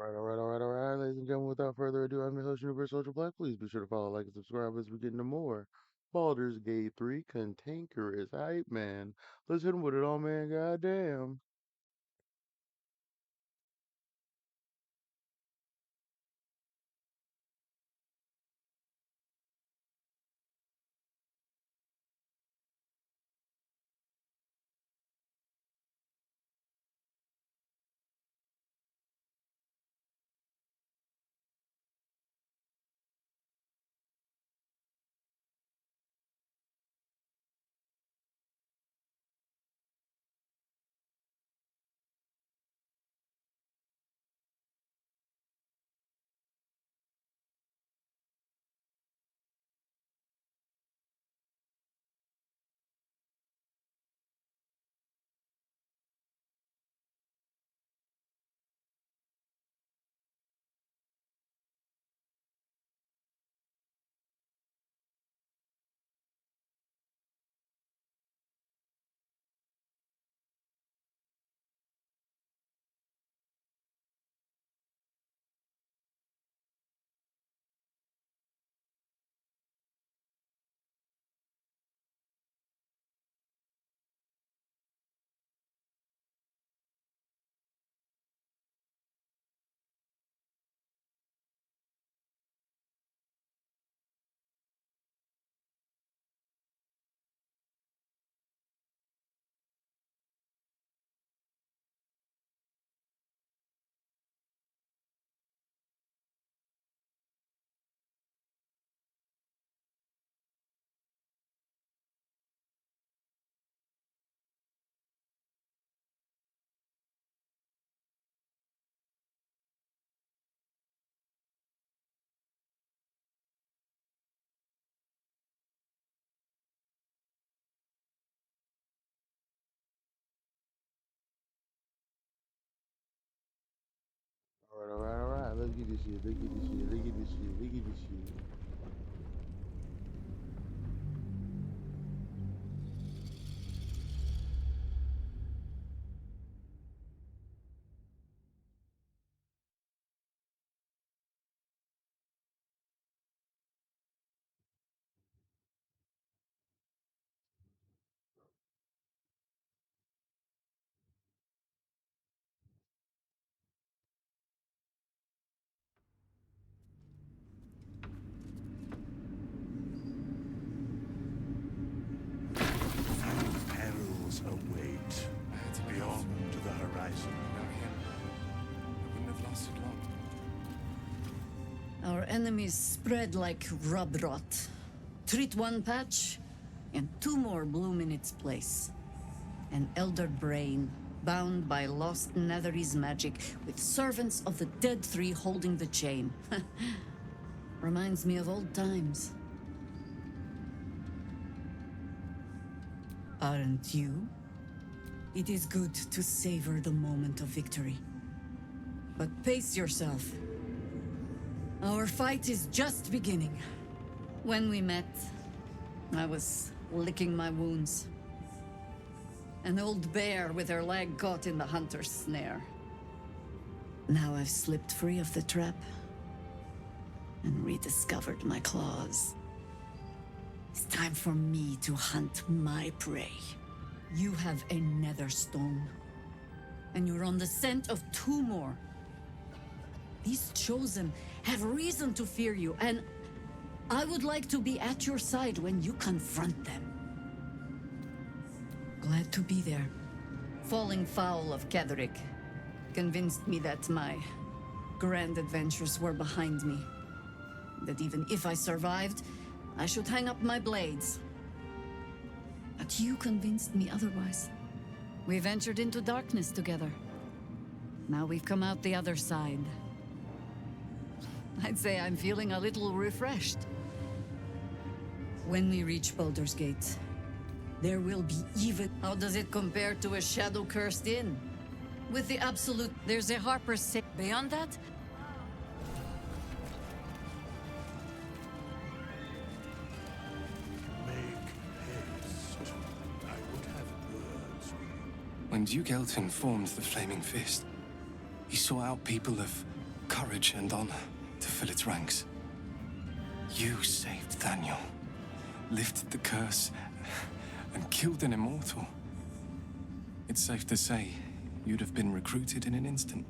All right, ladies and gentlemen. Without further ado, I'm your host, UniversalUltraBlack. Please be sure to follow, like, and subscribe as we get into more Baldur's Gate 3 Cantankerous Hype Man. Let's hit him with it all, man. Goddamn. All right. Let's get this shit. Let's get this shit. Let's get this shit. Let's get this shit. Perils await beyond the horizon. Without him, I wouldn't have lasted long. Our enemies spread like rub rot. Treat one patch, and two more bloom in its place. An elder brain, bound by lost Netherese magic, with servants of the dead three holding the chain. Reminds me of old times. Aren't you? It is good to savor the moment of victory. But pace yourself. Our fight is just beginning. When we met, I was licking my wounds. An old bear with her leg caught in the hunter's snare. Now I've slipped free of the trap and rediscovered my claws. It's time for me to hunt my prey. You have a nether stone, and you're on the scent of two more. These chosen have reason to fear you, and I would like to be at your side when you confront them. Glad to be there. Falling foul of Ketherick convinced me that my grand adventures were behind me. That even if I survived, I should hang up my blades. But you convinced me otherwise. We ventured into darkness together. Now we've come out the other side. I'd say I'm feeling a little refreshed. When we reach Baldur's Gate, there will be even... How does it compare to a shadow-cursed inn? With the absolute... There's a Harper's say... Beyond that? Make haste. I would have words with you. When Duke Elton formed the Flaming Fist, he sought out people of courage and honor to fill its ranks. You saved Daniel, lifted the curse, and killed an immortal. It's safe to say you'd have been recruited in an instant.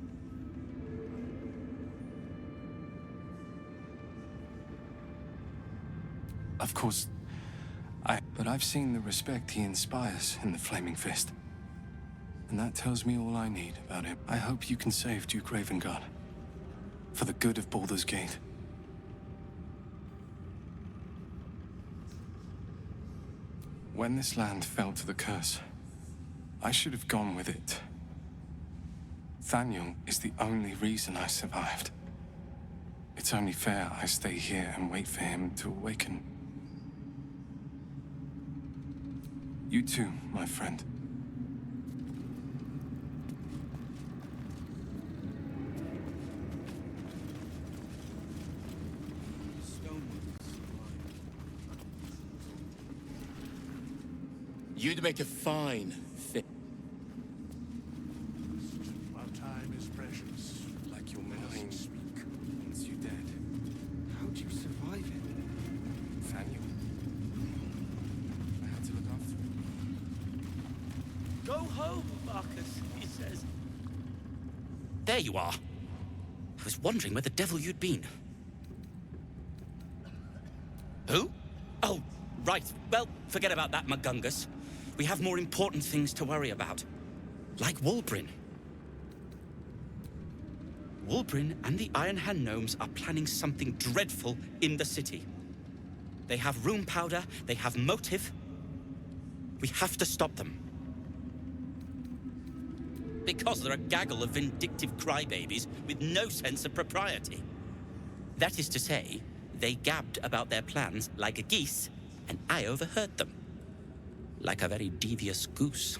Of course, but I've seen the respect he inspires in the Flaming Fist. And that tells me all I need about him. I hope you can save Duke Ravengard. For the good of Baldur's Gate. When this land fell to the curse, I should have gone with it. Thaniel is the only reason I survived. It's only fair I stay here and wait for him to awaken. You too, my friend. You'd make a fine fit. While time is precious, Like your mine, speak. once you're dead. How'd you survive it? Thaniel. I had to look after him. Go home, Marcus, he says. There you are. I was wondering where the devil you'd been. Who? Oh, right. Well, forget about that, Magungus. We have more important things to worry about. Like Wulbrin. Wulbrin and the Iron Hand Gnomes are planning something dreadful in the city. They have room powder, they have motive. We have to stop them. Because they're a gaggle of vindictive crybabies with no sense of propriety. That is to say, they gabbed about their plans like a geese, and I overheard them. Like a very devious goose.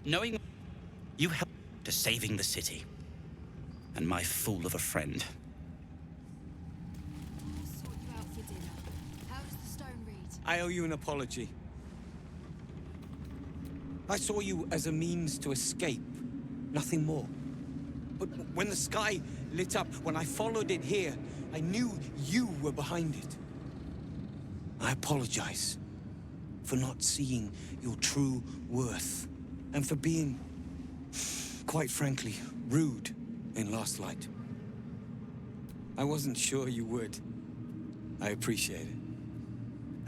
Knowing you helped to saving the city. And my fool of a friend. Sort you out for dinner. How does the stone read? I owe you an apology. I saw you as a means to escape, nothing more. But when the sky lit up, when I followed it here, I knew you were behind it. I apologize for not seeing your true worth, and for being, quite frankly, rude in Last Light. I wasn't sure you would. I appreciate it.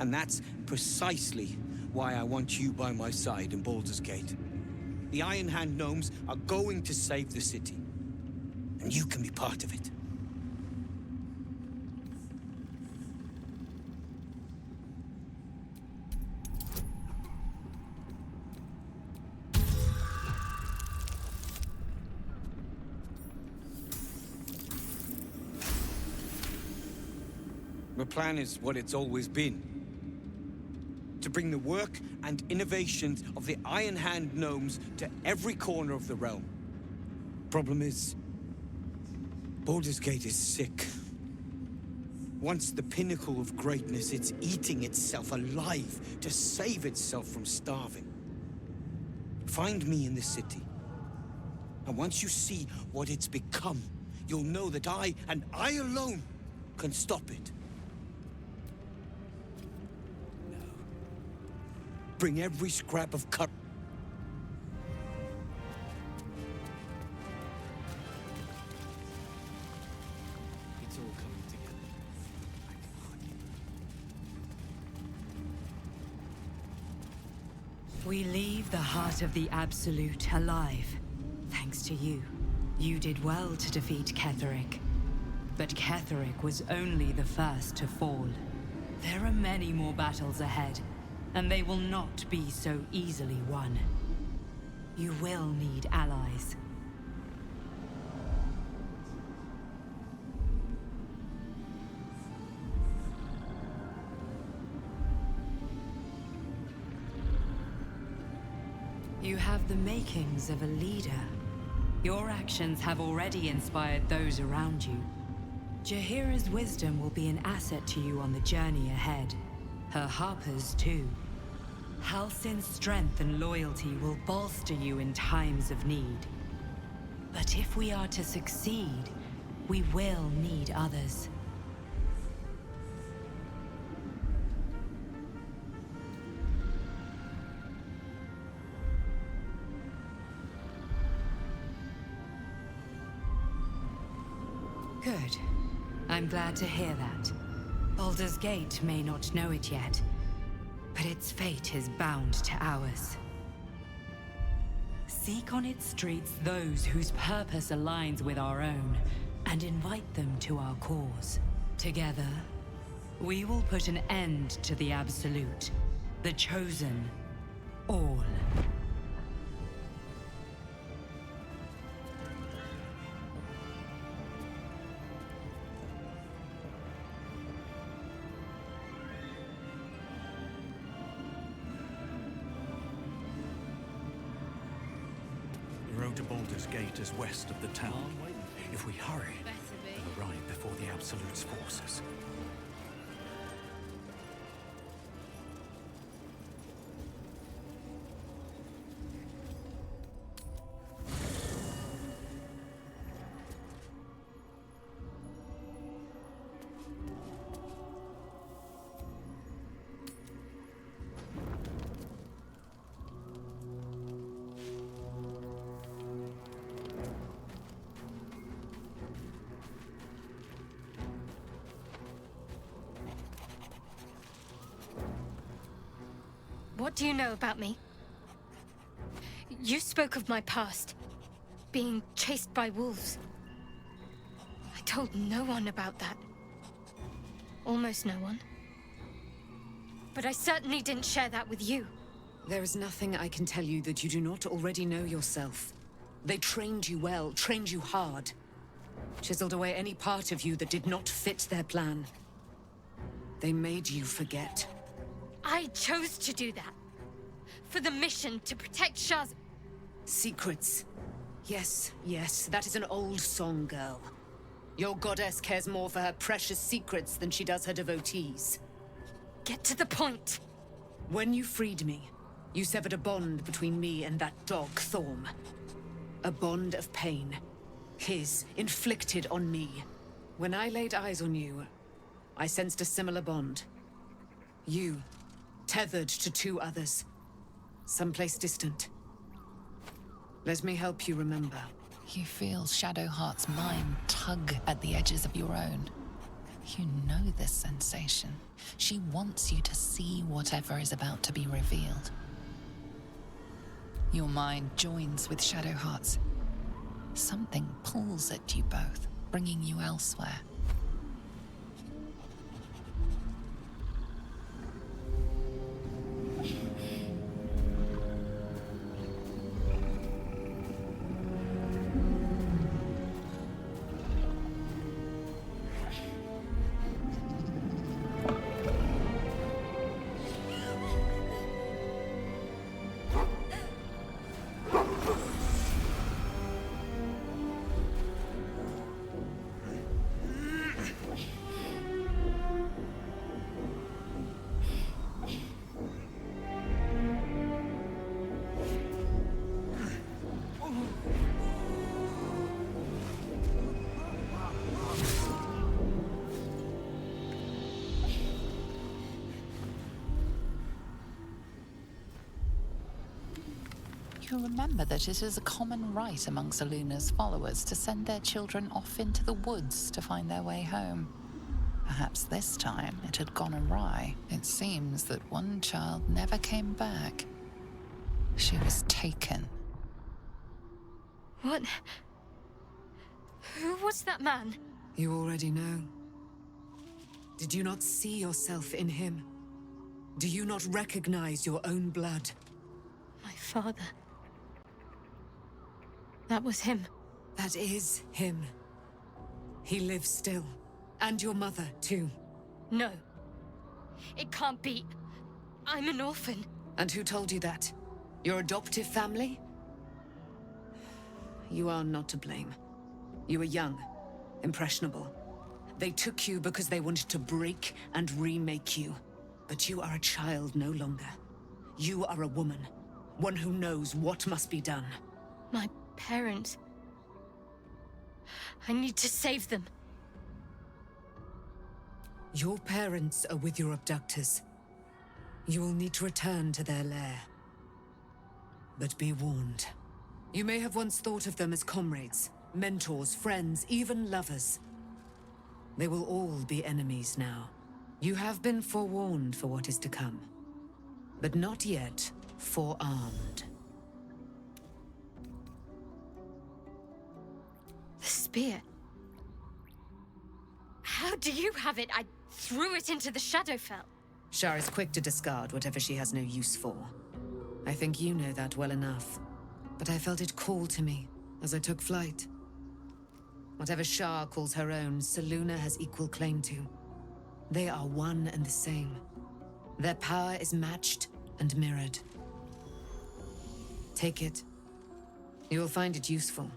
And that's precisely why I want you by my side in Baldur's Gate. The Iron Hand Gnomes are going to save the city, and you can be part of it. The plan is what it's always been. To bring the work and innovations of the Iron Hand Gnomes to every corner of the realm. Problem is, Baldur's Gate is sick. Once the pinnacle of greatness, it's eating itself alive to save itself from starving. Find me in the city. And once you see what it's become, you'll know that I, and I alone, can stop it. Bring every scrap of courage. It's all coming together. We leave the heart of the Absolute alive. Thanks to you. You did well to defeat Ketheric. But Ketheric was only the first to fall. There are many more battles ahead, and they will not be so easily won. You will need allies. You have the makings of a leader. Your actions have already inspired those around you. Jaheira's wisdom will be an asset to you on the journey ahead. Her Harper's too. Halsin's strength and loyalty will bolster you in times of need. But if we are to succeed, we will need others. Good. I'm glad to hear that. Baldur's Gate may not know it yet, but its fate is bound to ours. Seek on its streets those whose purpose aligns with our own, and invite them to our cause. Together, we will put an end to the Absolute, the Chosen, all. The road to Baldur's Gate is west of the town. If we hurry, we'll arrive before the Absolute's forces. What do you know about me? You spoke of my past, being chased by wolves. I told no one about that. Almost no one. But I certainly didn't share that with you. There is nothing I can tell you that you do not already know yourself. They trained you well, trained you hard. Chiseled away any part of you that did not fit their plan. They made you forget. I chose to do that. For the mission to protect Shaz. Secrets. Yes, yes, that is an old song, girl. Your goddess cares more for her precious secrets than she does her devotees. Get to the point. When you freed me, you severed a bond between me and that dog, Thorm. A bond of pain. His, inflicted on me. When I laid eyes on you, I sensed a similar bond. You, tethered to two others. Someplace distant. Let me help you remember. You feel Shadowheart's mind tug at the edges of your own. You know this sensation. She wants you to see whatever is about to be revealed. Your mind joins with Shadowheart's. Something pulls at you both, bringing you elsewhere. You remember that it is a common rite amongst Aluna's followers to send their children off into the woods to find their way home. Perhaps this time it had gone awry. It seems that one child never came back. She was taken. What? Who was that man? You already know. Did you not see yourself in him? Do you not recognize your own blood? My father. That was him. That is him. He lives still. And your mother, too. No. It can't be. I'm an orphan. And who told you that? Your adoptive family? You are not to blame. You were young, impressionable. They took you because they wanted to break and remake you. But you are a child no longer. You are a woman. One who knows what must be done. My parents. I need to save them. Your parents are with your abductors. You will need to return to their lair. But be warned. You may have once thought of them as comrades, mentors, friends, even lovers. They will all be enemies now. You have been forewarned for what is to come, but not yet forearmed. The spear. How do you have it? I threw it into the Shadowfell. Shar is quick to discard whatever she has no use for. I think you know that well enough. But I felt it call to me as I took flight. Whatever Shar calls her own, Selûne has equal claim to. They are one and the same. Their power is matched and mirrored. Take it. You will find it useful.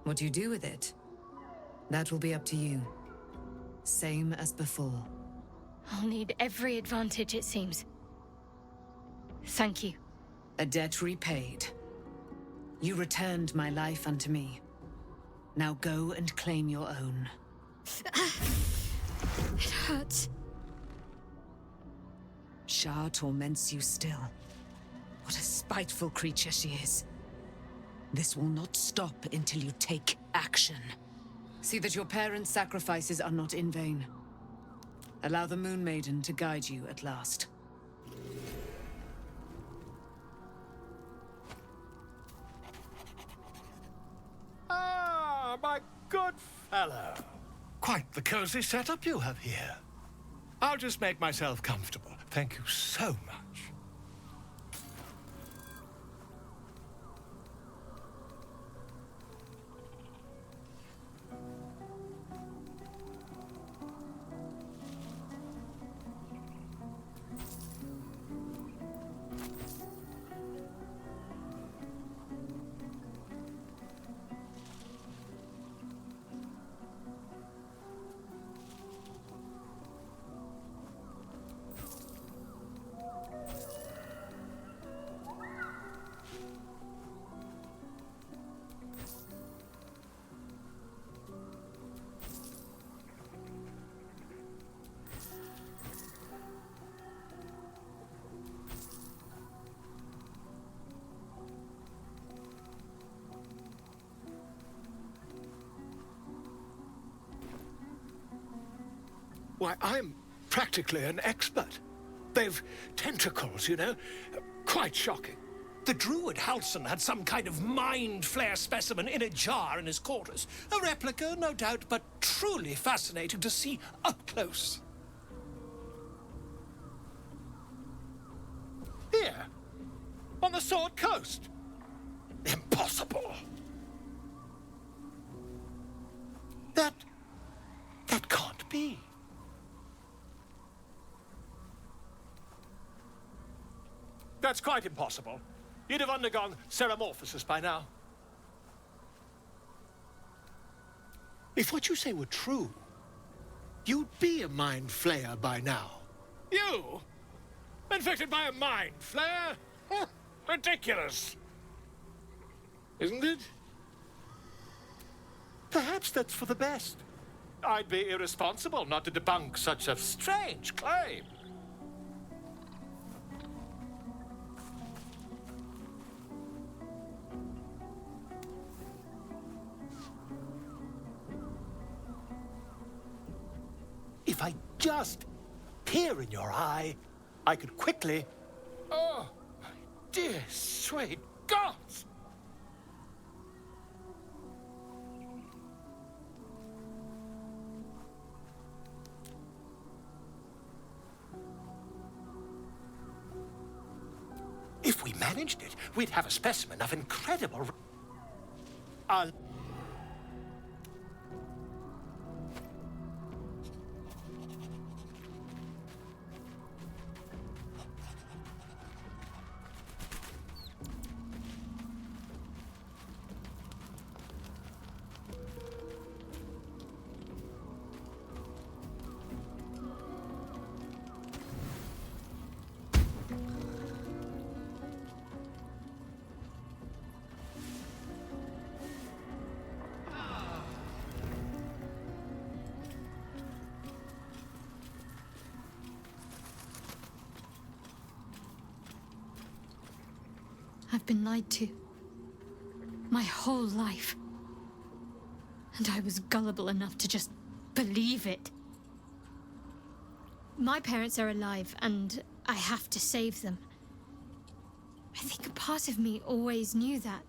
What you do with it, that will be up to you. Same as before. I'll need every advantage, it seems. Thank you. A debt repaid. You returned my life unto me. Now go and claim your own. It hurts. Shar torments you still. What a spiteful creature she is. This will not stop until you take action. See that your parents' sacrifices are not in vain. Allow the Moon Maiden to guide you at last. Ah, my good fellow. Quite the cozy setup you have here. I'll just make myself comfortable. Thank you so much. Why, I'm practically an expert. They've tentacles, you know. Quite shocking. The druid Halson had some kind of mind flare specimen in a jar in his quarters. A replica, no doubt, but truly fascinating to see up close. Here, on the Sword Coast. Impossible. That can't be. That's quite impossible. You'd have undergone ceramorphosis by now. If what you say were true, you'd be a mind flayer by now. You? Infected by a mind flare? Huh, ridiculous. Isn't it? Perhaps that's for the best. I'd be irresponsible not to debunk such a strange claim. If I just peer in your eye, I could quickly... Oh, my dear, sweet gods! If we managed it, we'd have a specimen of incredible... I've been lied to. My whole life. And I was gullible enough to just believe it. My parents are alive, and I have to save them. I think a part of me always knew that.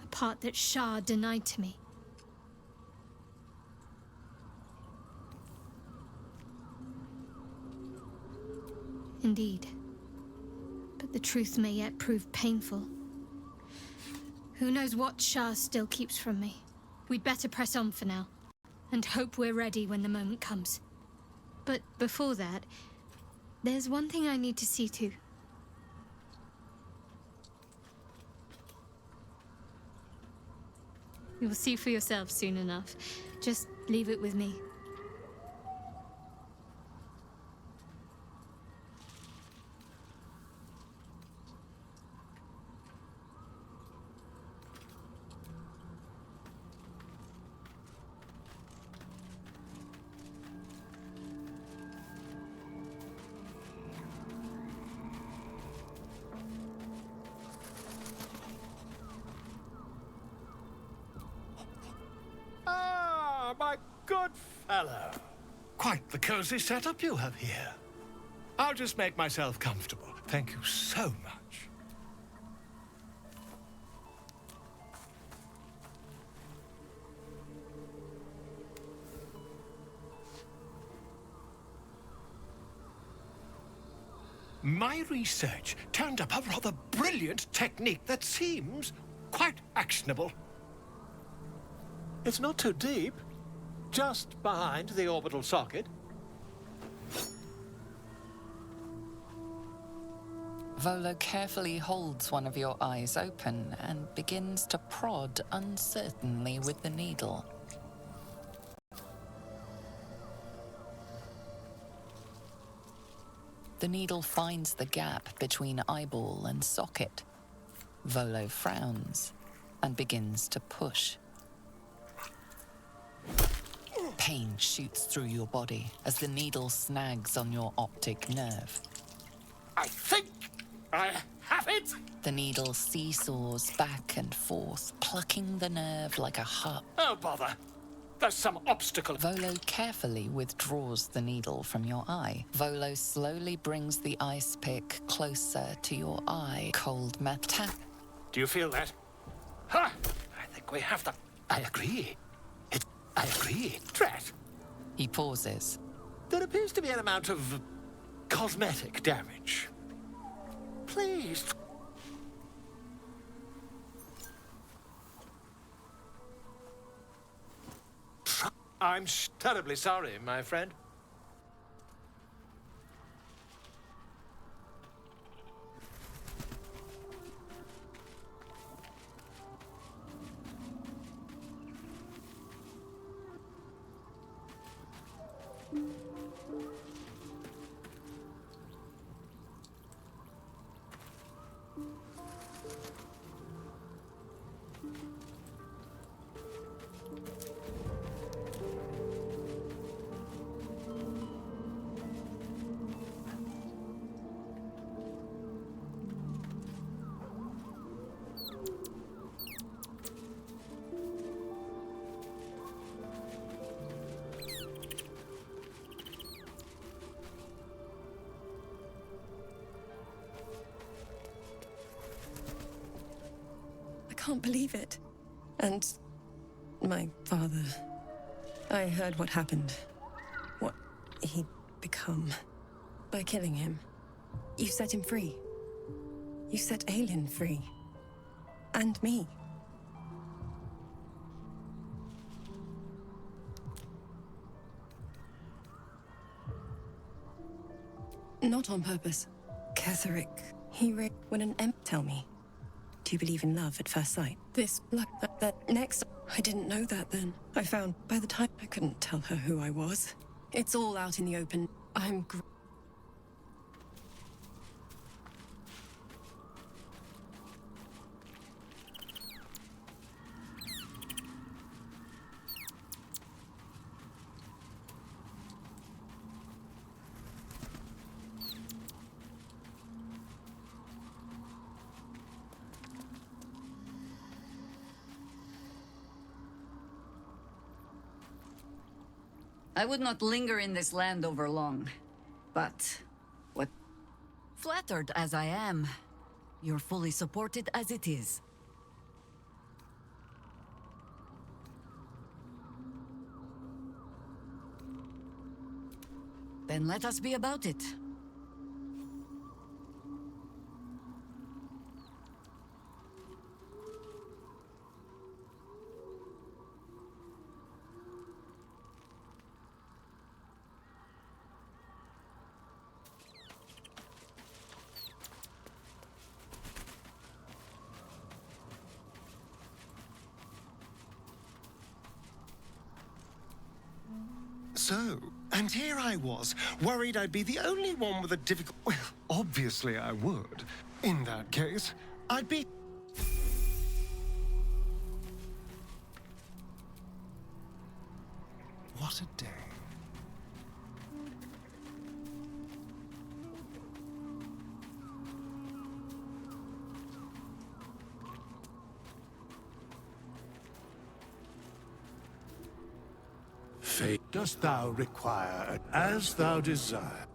A part that Shah denied to me. Indeed. But the truth may yet prove painful. Who knows what Shah still keeps from me? We'd better press on for now, and hope we're ready when the moment comes. But before that, there's one thing I need to see to. You'll see for yourself soon enough. Just leave it with me. Ah, my good fellow. Quite the cozy setup you have here. I'll just make myself comfortable. Thank you so much. My research turned up a rather brilliant technique that seems quite actionable. It's not too deep, just behind the orbital socket. Volo carefully holds one of your eyes open and begins to prod uncertainly with the needle. The needle finds the gap between eyeball and socket. Volo frowns and begins to push. Pain shoots through your body as the needle snags on your optic nerve. I think I have it! The needle seesaws back and forth, plucking the nerve like a harp. Oh, bother. There's some obstacle. Volo carefully withdraws the needle from your eye. Volo slowly brings the ice pick closer to your eye. Cold metal. Do you feel that? Ha! I think we have the... I agree. I agree. Drat. He pauses. There appears to be an amount of cosmetic damage. Please. I'm terribly sorry, my friend. I can't believe it. And my father. I heard what happened. What he'd become. By killing him. You set him free. You set Aelin free. And me. Not on purpose. Ketheric. When an tell me. Do you believe in love at first sight? This, like that next... I didn't know that then. I found by the time I couldn't tell her who I was. It's all out in the open. I'm I would not linger in this land over long. But, what? Flattered as I am, you're fully supported as it is. Then let us be about it. So, and here I was, worried I'd be the only one with a difficult... Well, obviously I would. In that case, I'd be... What a day. Fate dost thou require, as thou desire.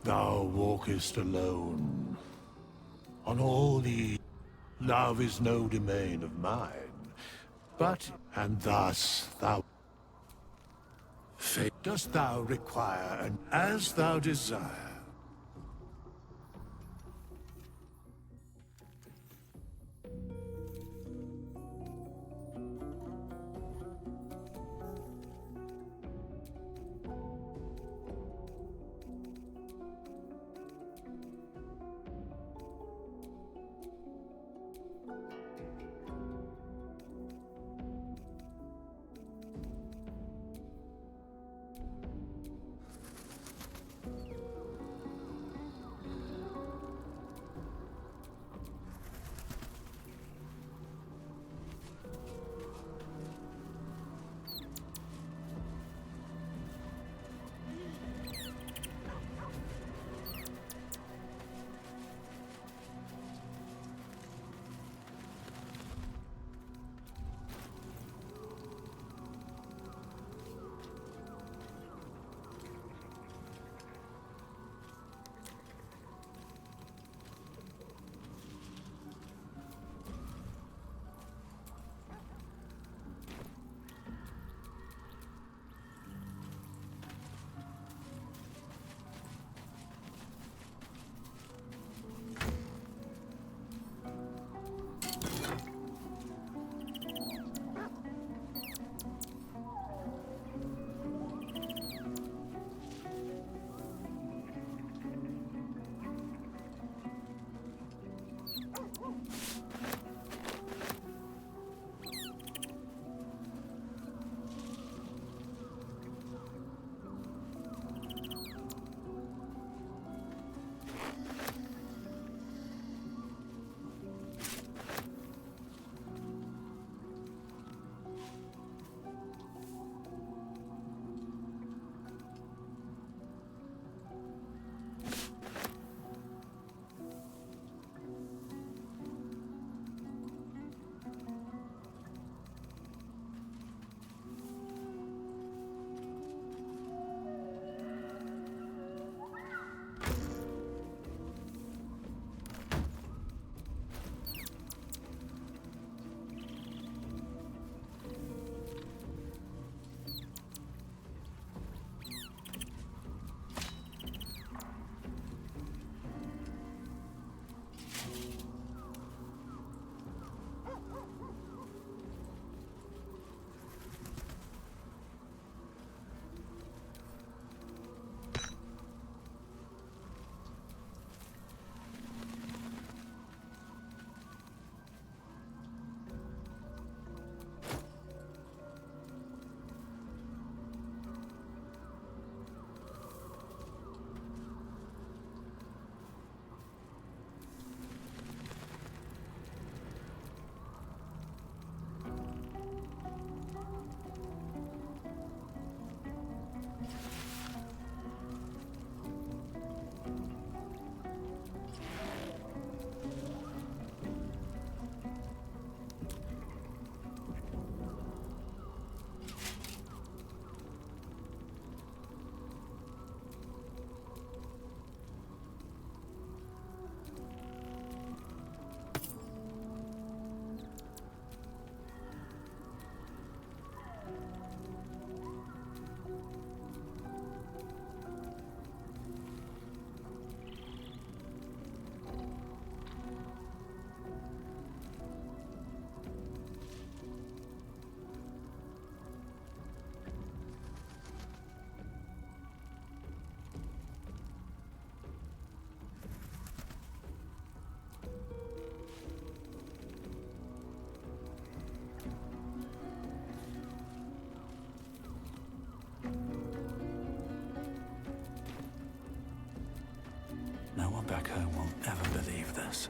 Thou walkest alone. On all the... Love is no domain of mine. But, and thus thou... Fate dost thou require, and as thou desire. back home will ever believe this.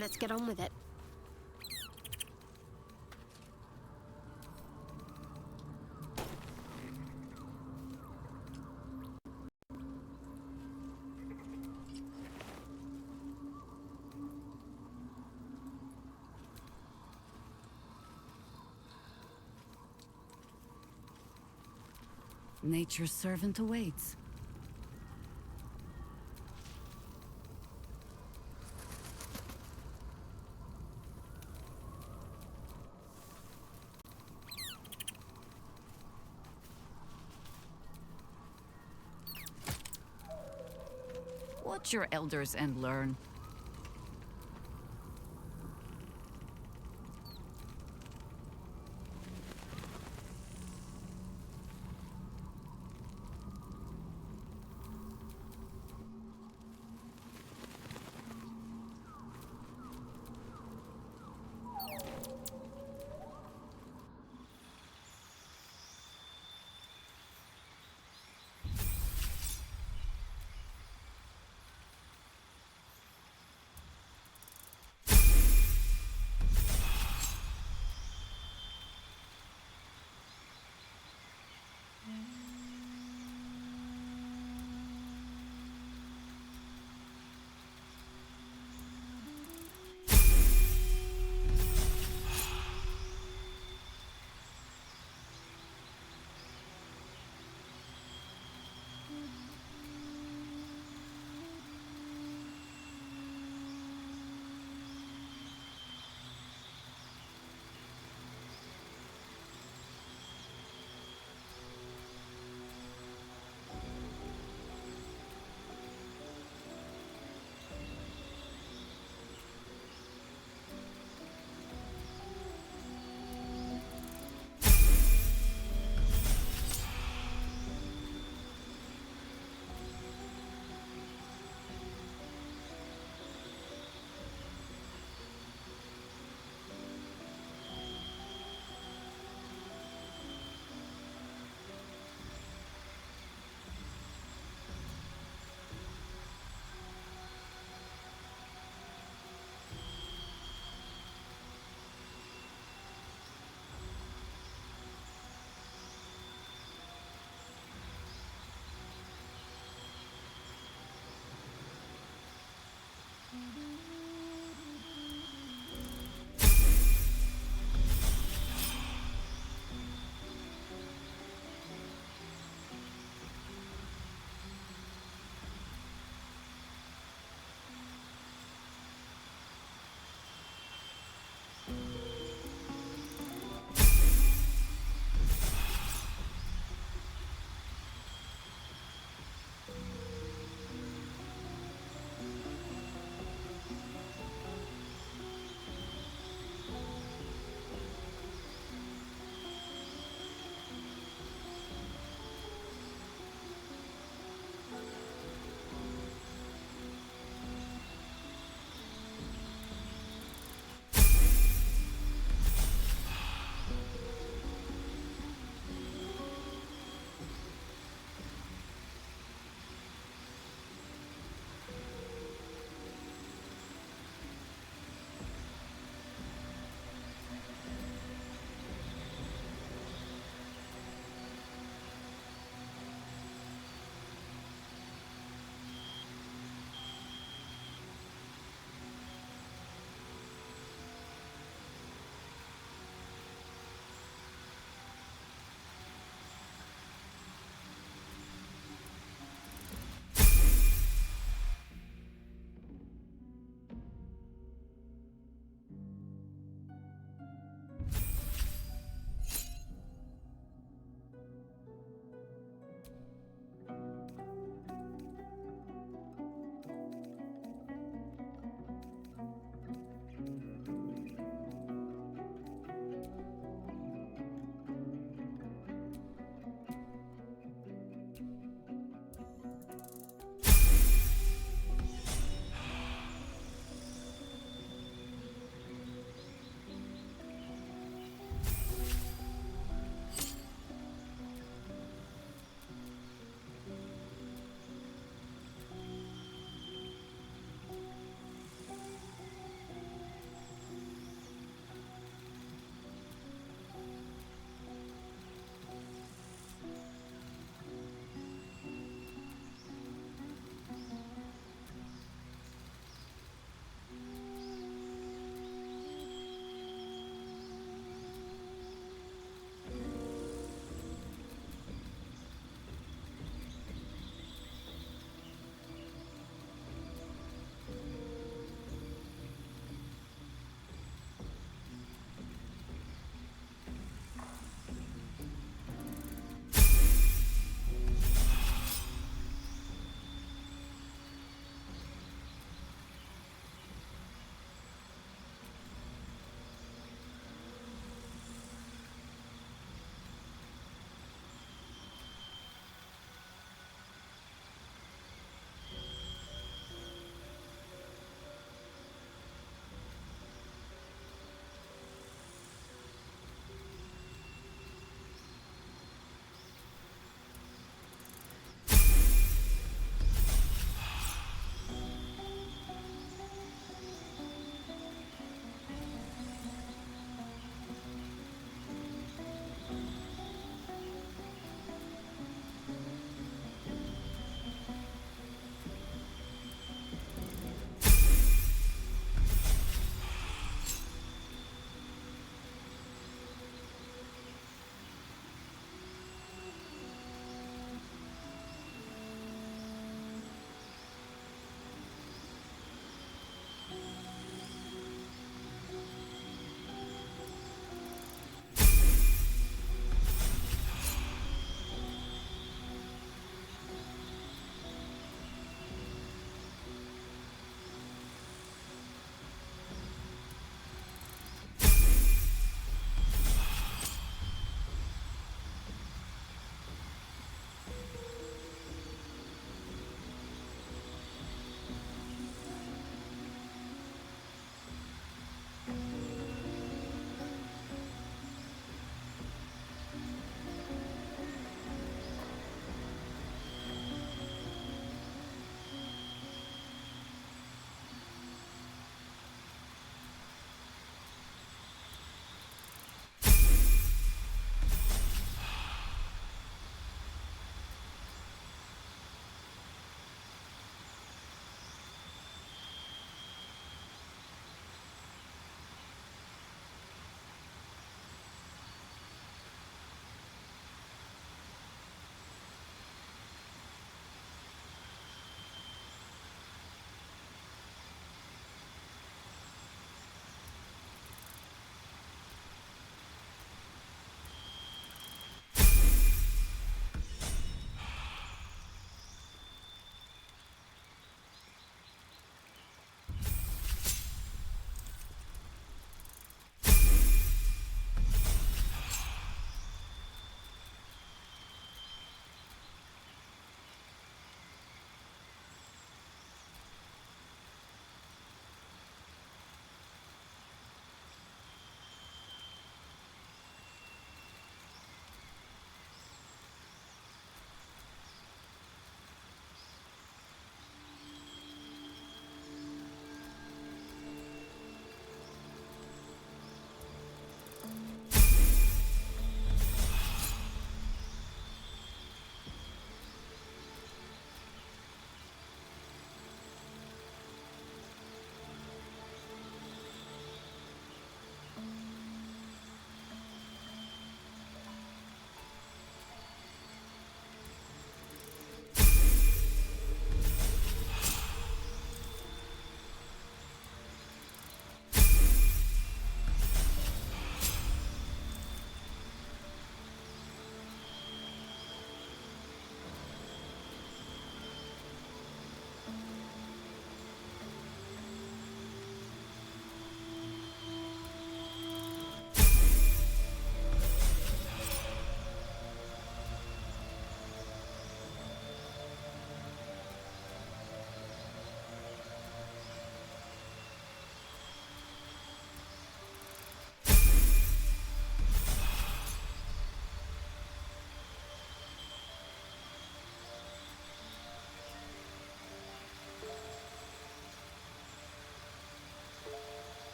Let's get on with it. Nature's servant awaits. Watch your elders and learn.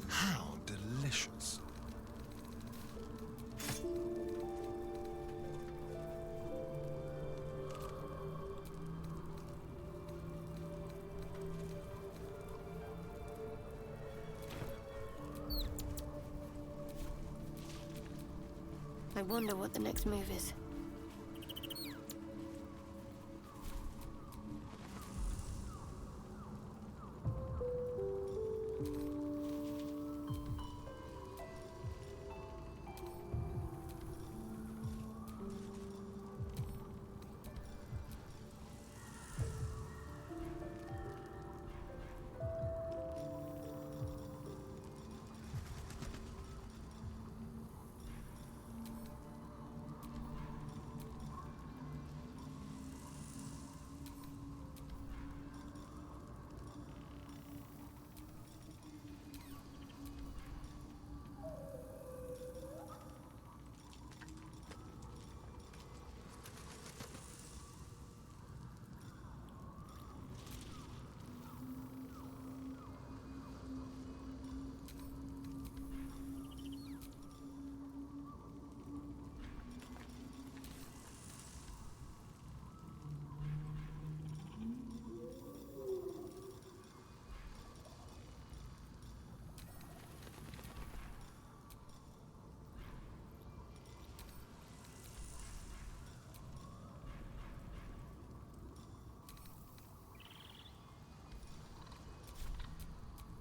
How delicious. I wonder what the next move is.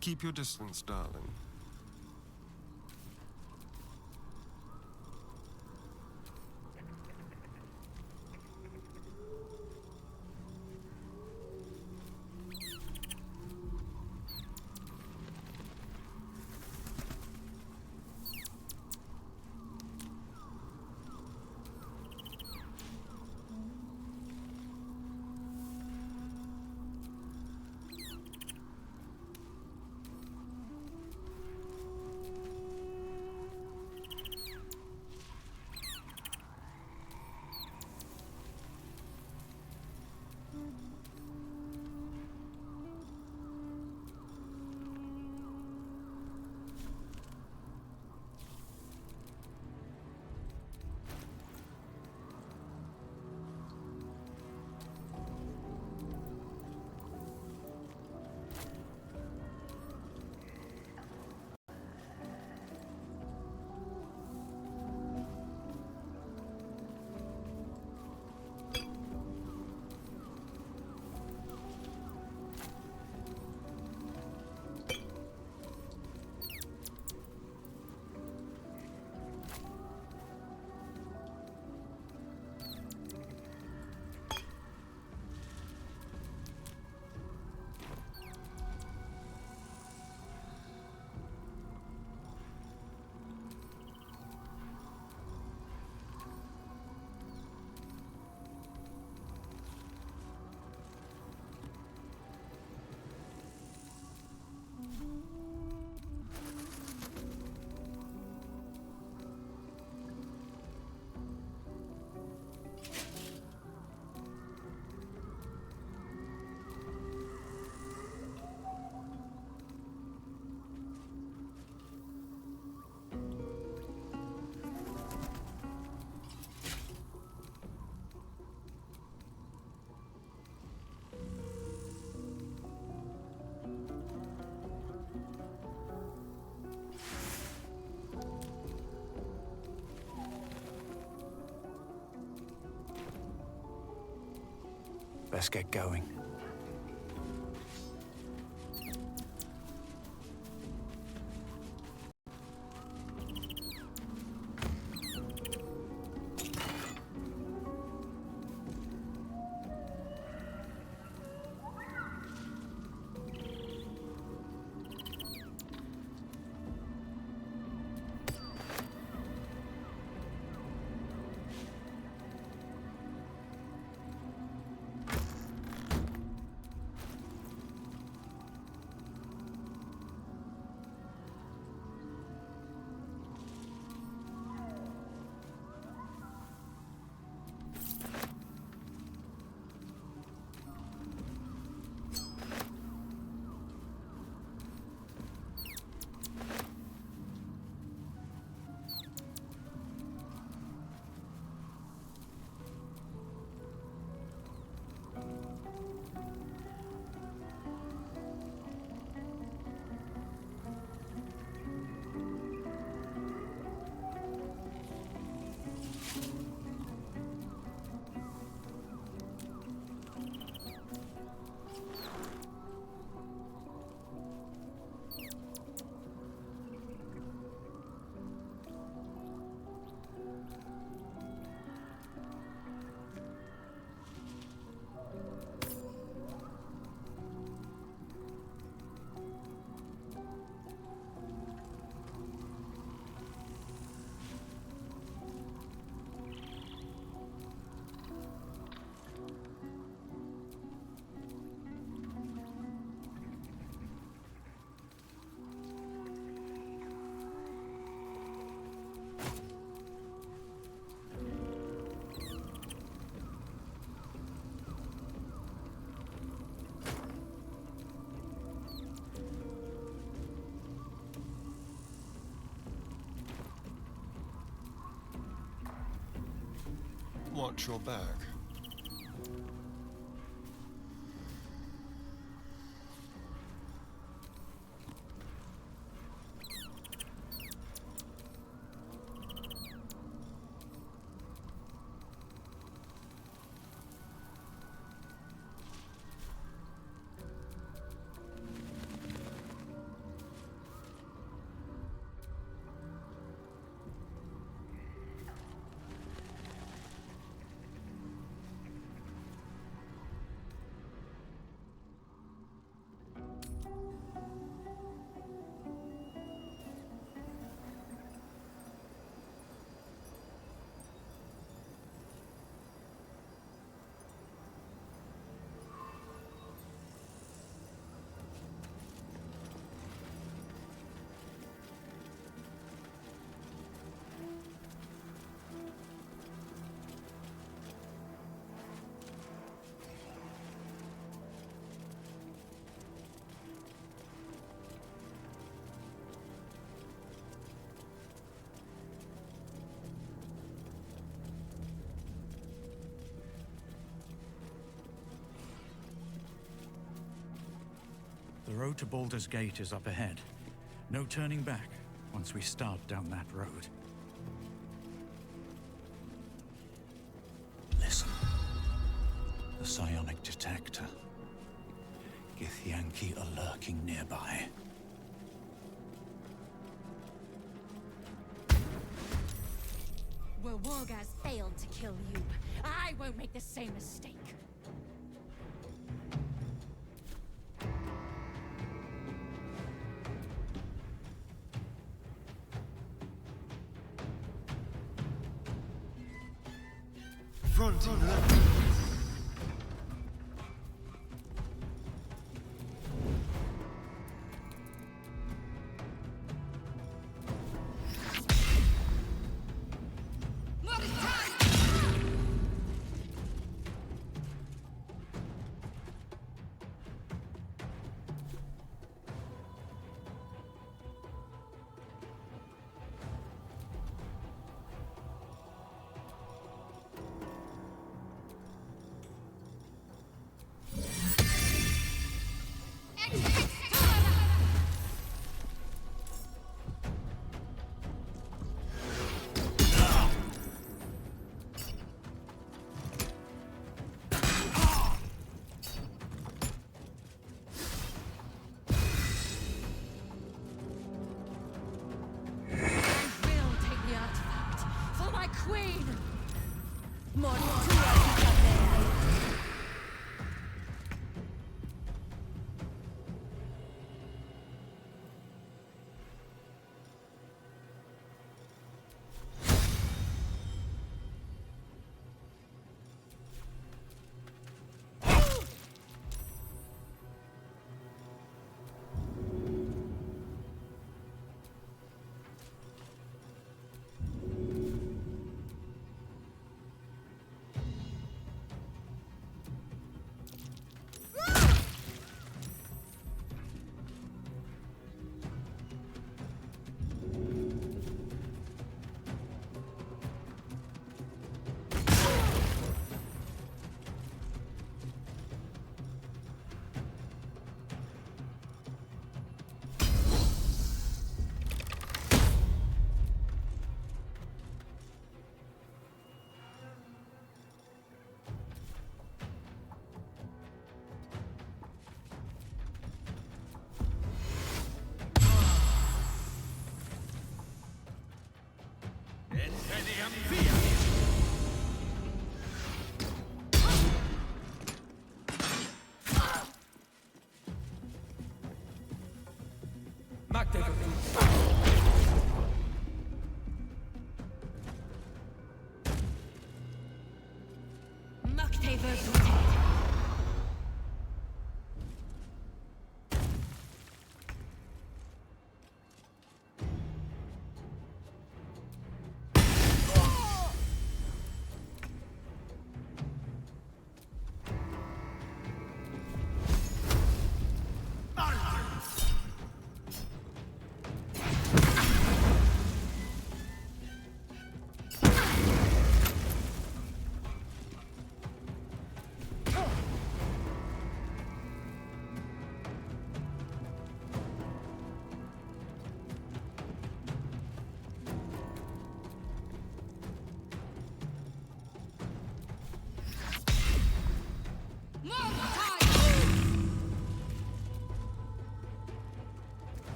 Keep your distance, darling. Let's get going. watch your back. The road to Baldur's Gate is up ahead. No turning back once we start down that road. Listen. The psionic detector. Githyanki are lurking nearby. Where Wargaz failed to kill you, I won't make the same mistake. Fronting left.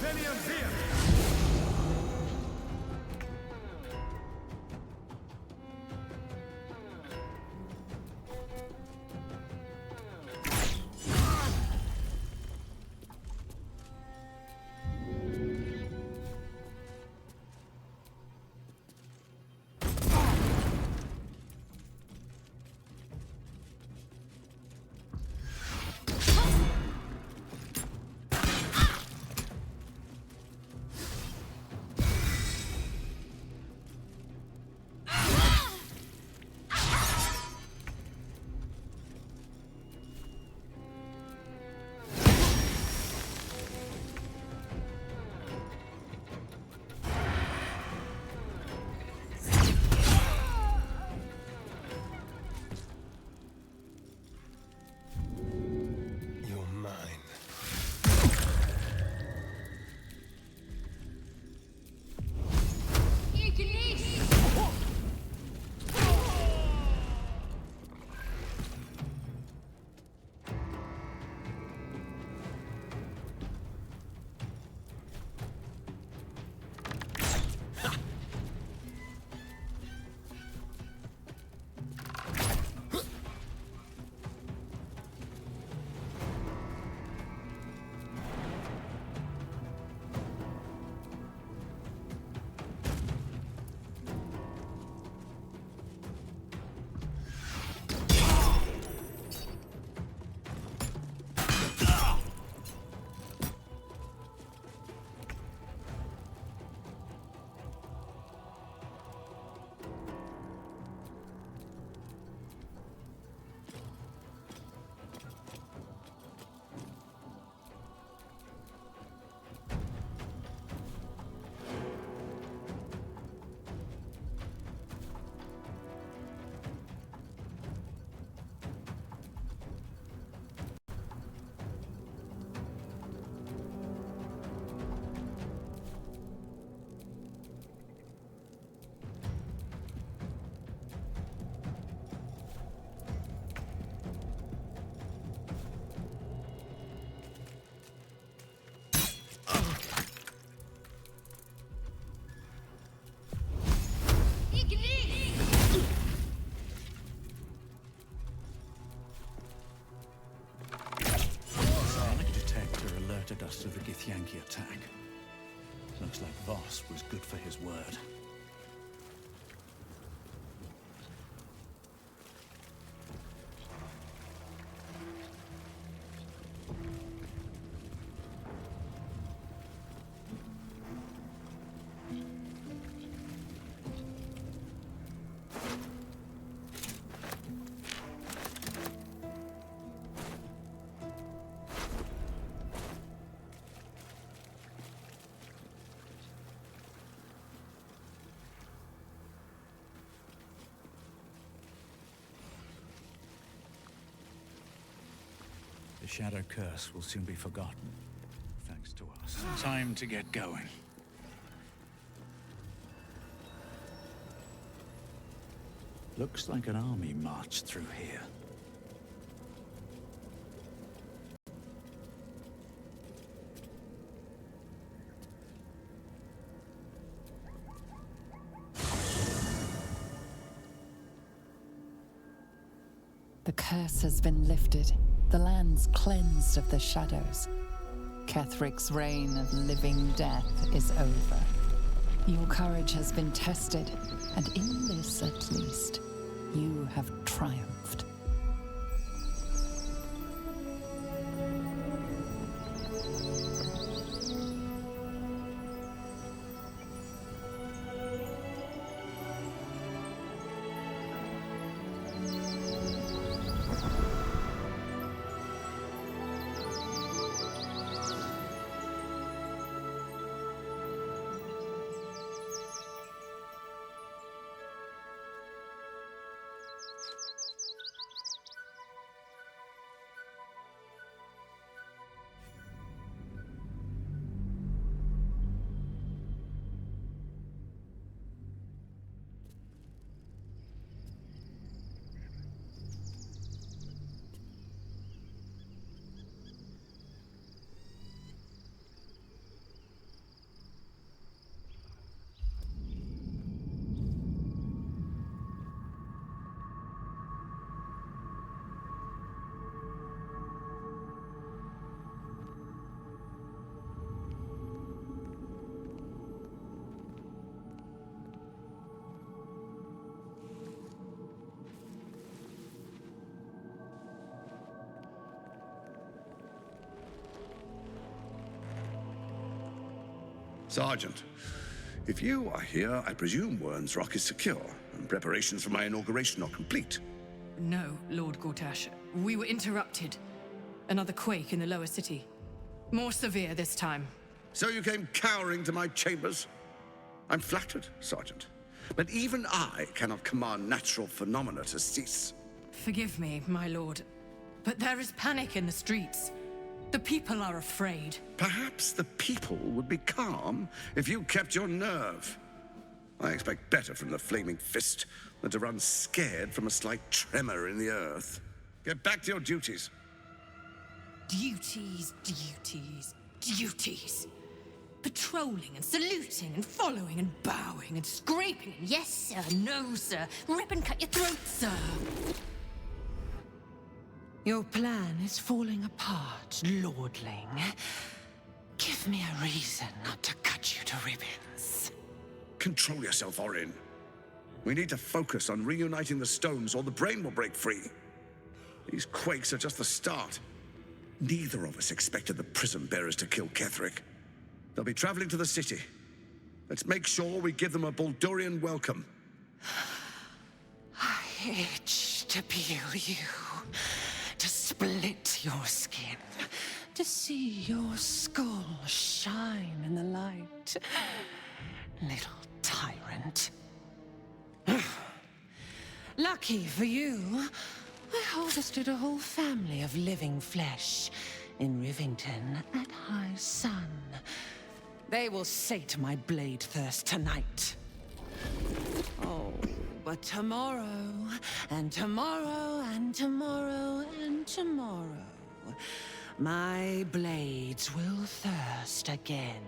Millennium Fear! You're mine. Alerted us to the Githyanki attack. Looks like Voss was good for his word. The Shadow Curse will soon be forgotten, thanks to us. Time to get going. Looks like an army marched through here. The curse has been lifted. The land's cleansed of the shadows. Kethric's reign of living death is over. Your courage has been tested, and in this at least, you have triumphed. Sergeant, if you are here, I presume Wern's Rock is secure, and preparations for my inauguration are complete. No, Lord Gortash. We were interrupted. Another quake in the lower city. More severe this time. So you came cowering to my chambers? I'm flattered, Sergeant. But even I cannot command natural phenomena to cease. Forgive me, my lord, but there is panic in the streets. The people are afraid. Perhaps the people would be calm if you kept your nerve. I expect better from the flaming fist than to run scared from a slight tremor in the earth. Get back to your duties. Duties, duties, duties. Patrolling and saluting and following and bowing and scraping and yes sir, no sir, rip and cut your throat, sir. Your plan is falling apart, lordling. Give me a reason not to cut you to ribbons. Control yourself, Orin. We need to focus on reuniting the stones or the brain will break free. These quakes are just the start. Neither of us expected the prism bearers to kill Ketherick. They'll be traveling to the city. Let's make sure we give them a Baldurian welcome. I itch to peel you, to split your skin, to see your skull shine in the light. Little tyrant. Lucky for you, I harvested a whole family of living flesh in Rivington at high sun. They will sate my blade thirst tonight. Oh, but tomorrow, and tomorrow, and tomorrow, and tomorrow, my blades will thirst again.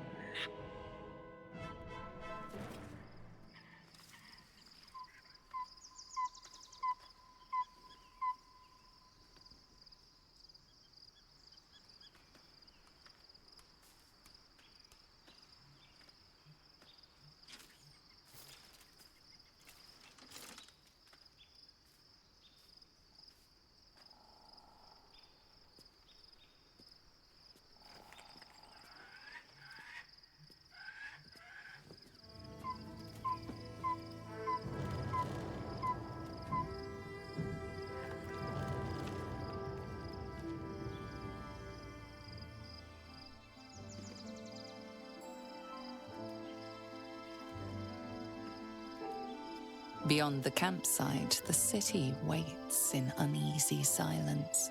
Beyond the campsite, the city waits in uneasy silence,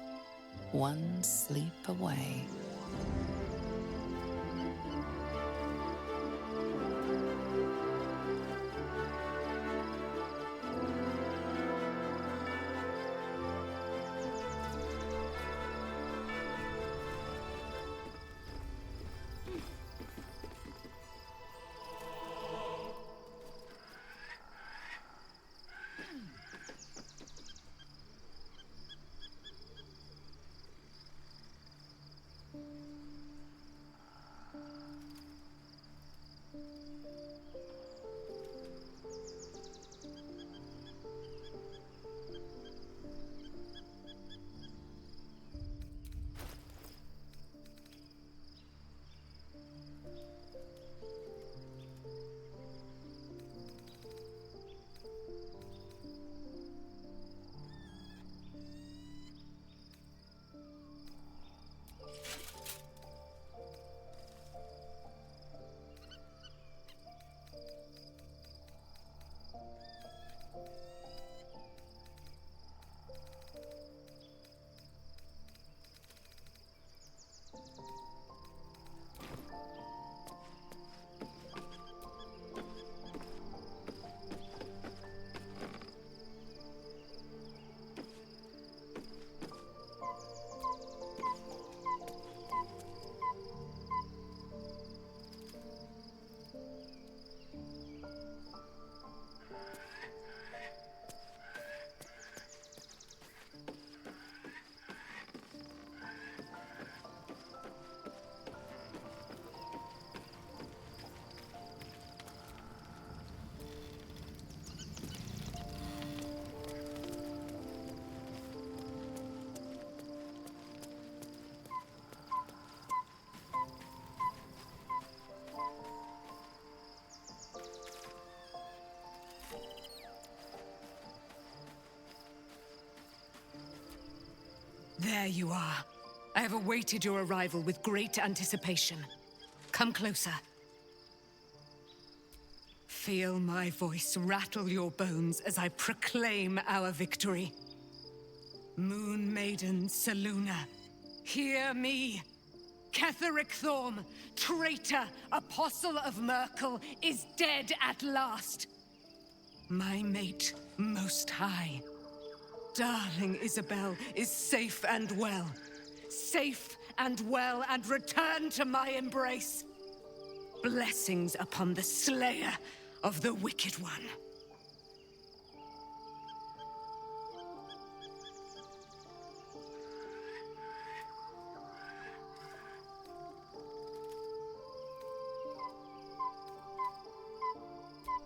one sleep away. There you are. I have awaited your arrival with great anticipation. Come closer. Feel my voice rattle your bones as I proclaim our victory. Moon Maiden Selûne, hear me. Ketheric Thorm, traitor, apostle of Merkel, is dead at last. My mate, Most High. Darling Isabel is safe and well. Safe and well, and return to my embrace. Blessings upon the slayer of the Wicked One.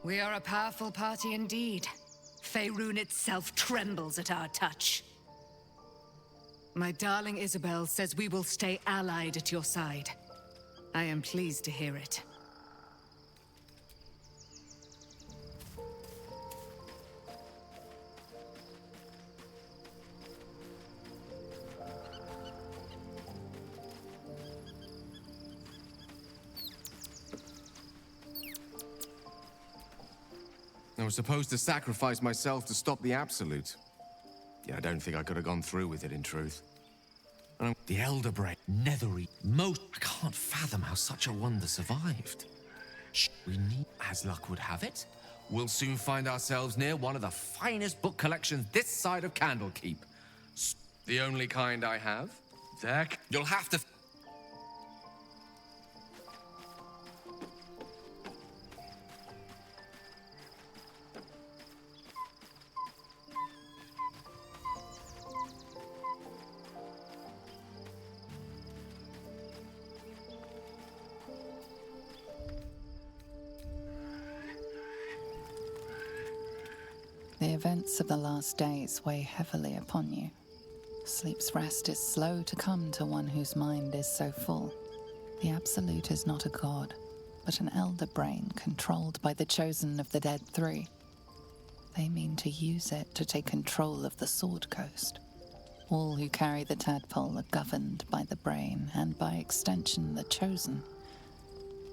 We are a powerful party indeed. Faerun itself trembles at our touch. My darling Isabel says we will stay allied at your side. I am pleased to hear it. I was supposed to sacrifice myself to stop the Absolute. Yeah, I don't think I could have gone through with it, in truth. The Elder Brain, Nethery, most... I can't fathom how such a wonder survived. We need... As luck would have it, we'll soon find ourselves near one of the finest book collections this side of Candlekeep. The only kind I have? Zach? You'll have to... The events of the last days weigh heavily upon you. Sleep's rest is slow to come to one whose mind is so full. The Absolute is not a god, but an elder brain controlled by the chosen of the Dead Three. They mean to use it to take control of the Sword Coast. All who carry the tadpole are governed by the brain, and by extension the chosen.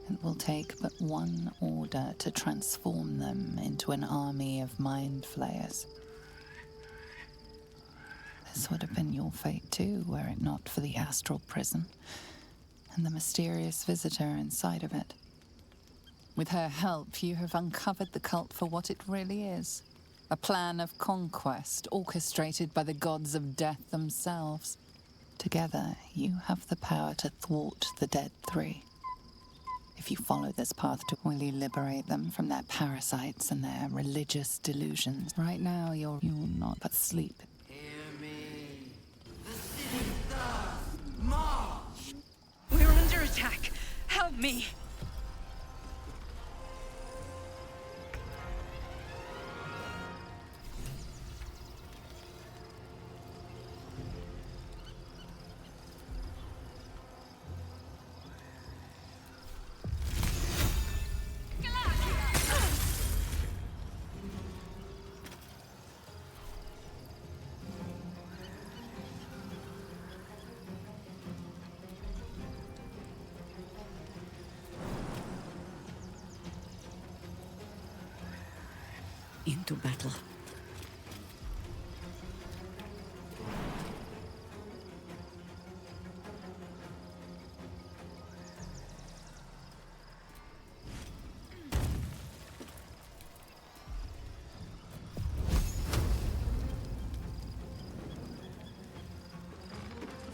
It will take but one order to transform them into an army of mind flayers. This would have been your fate too, were it not for the astral prison and the mysterious visitor inside of it. With her help, you have uncovered the cult for what it really is. A plan of conquest orchestrated by the gods of death themselves. Together, you have the power to thwart the Dead Three. If you follow this path, will you liberate them from their parasites and their religious delusions? Right now, you're not but sleep. Hear me. The city thirsts. March! We're under attack. Help me. Into battle.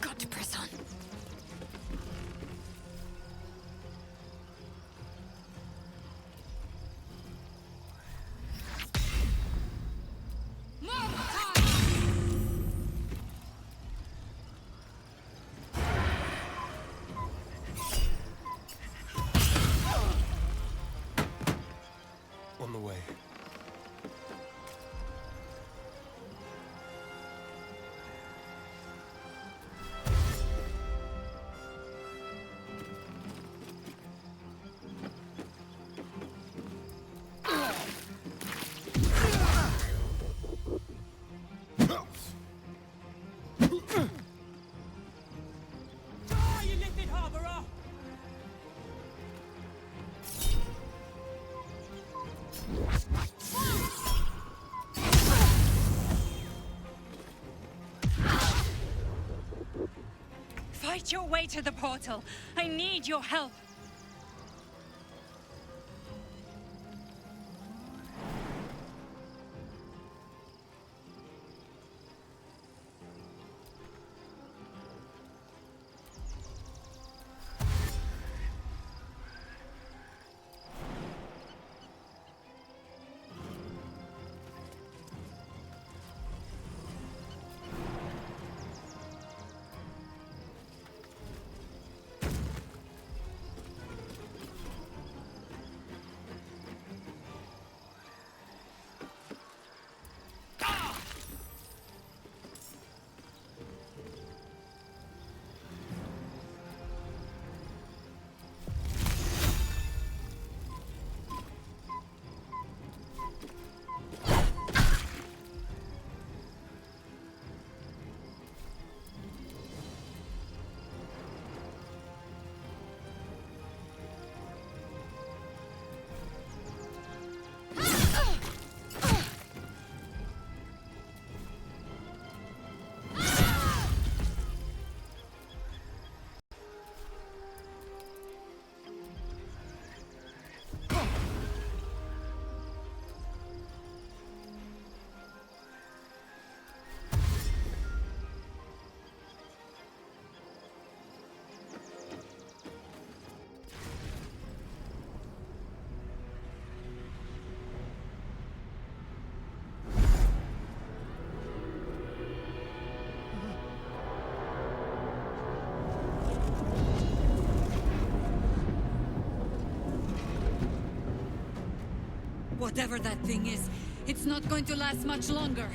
Got to press on. Fight your way to the portal. I need your help. Whatever that thing is, it's not going to last much longer.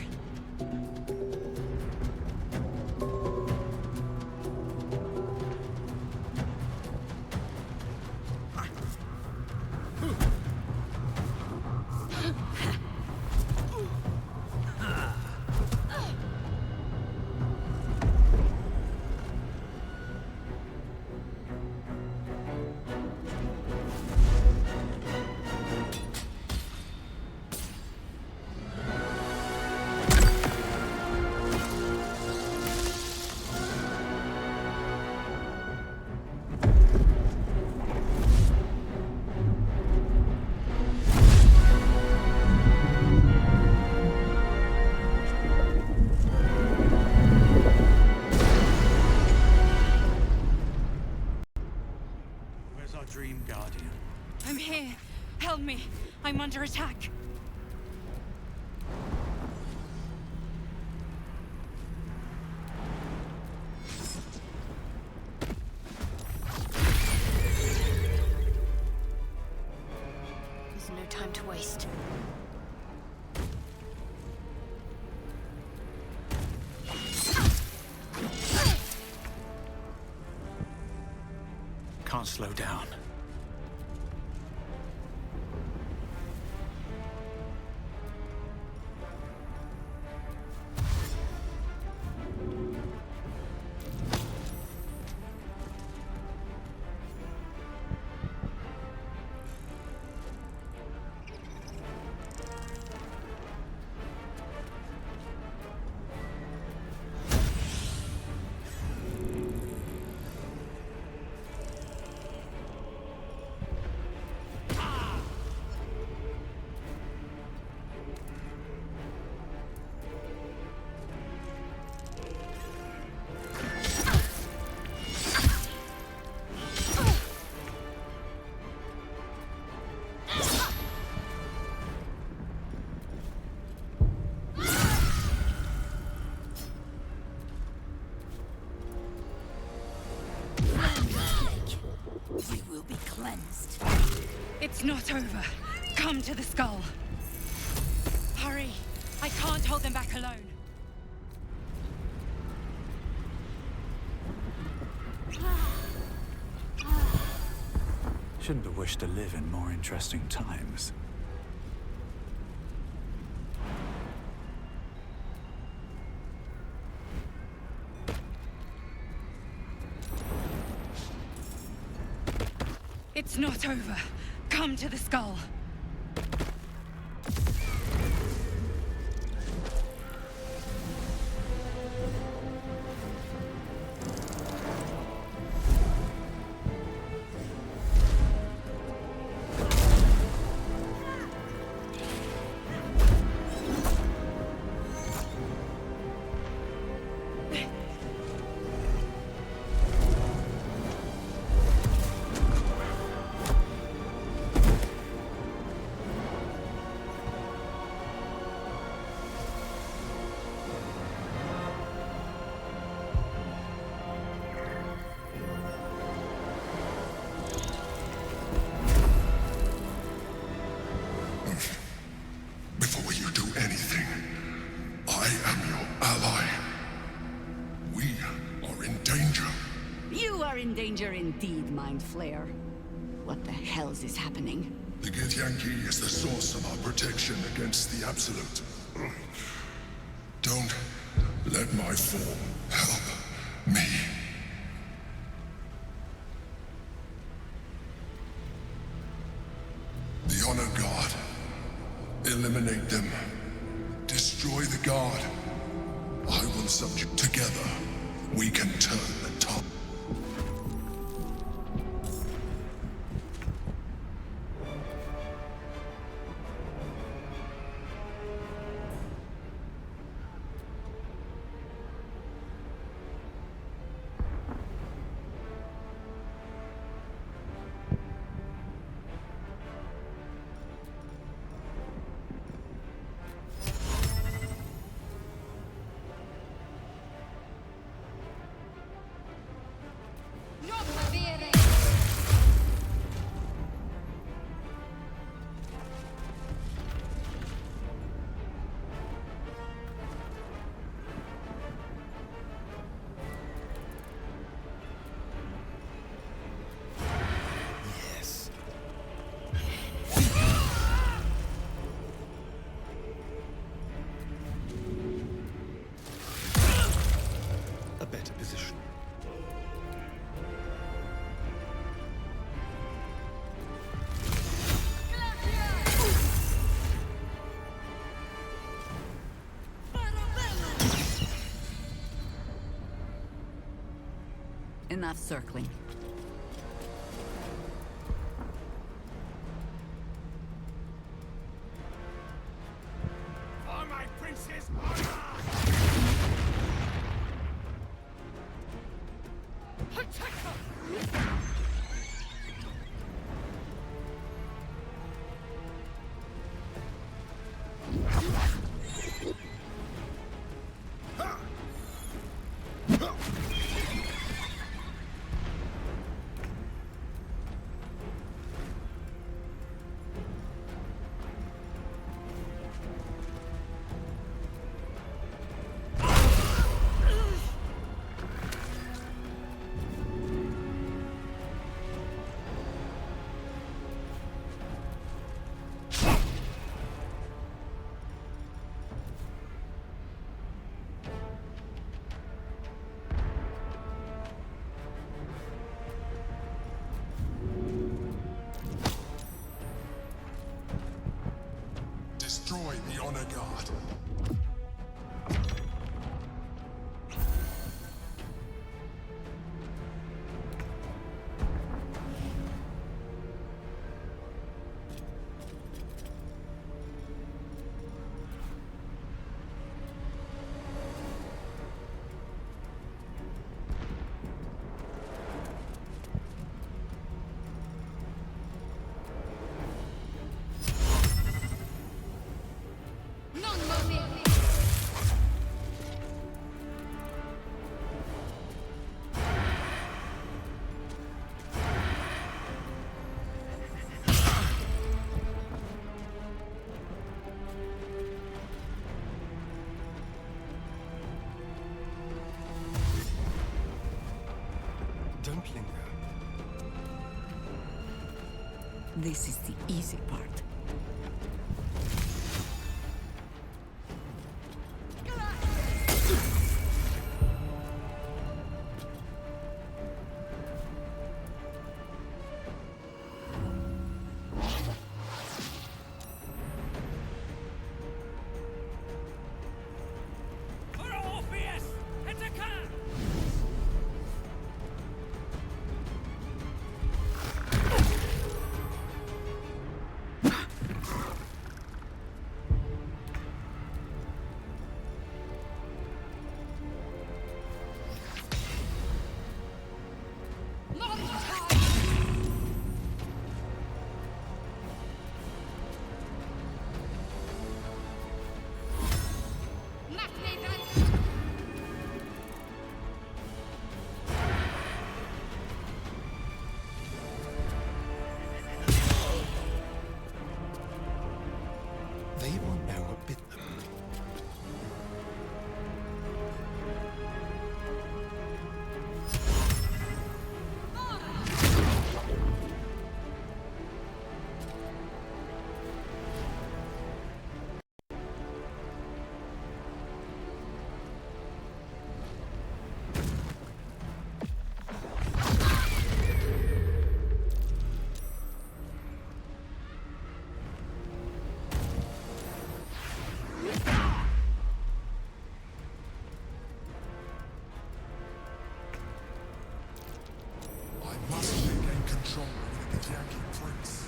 Dream Guardian. I'm here. Help me. I'm under attack. There's no time to waste. Can't slow down. You will be cleansed. It's not over. Come to the skull. Hurry. I can't hold them back alone. Shouldn't have wished to live in more interesting times. It's not over. Come to the skull. danger. You are in danger indeed, Mind Flayer. What the hells is happening? The Githyanki is the source of our protection against the Absolute. Don't let my form help me. The Honor Guard. Eliminate them. Destroy the Guard. I will subject. Together, we can turn the tide. A better position. Enough circling. For my prince's Destroy the Honor Guard. Don't linger. This is the easy part. They won't know what bit them. Githyanki prince.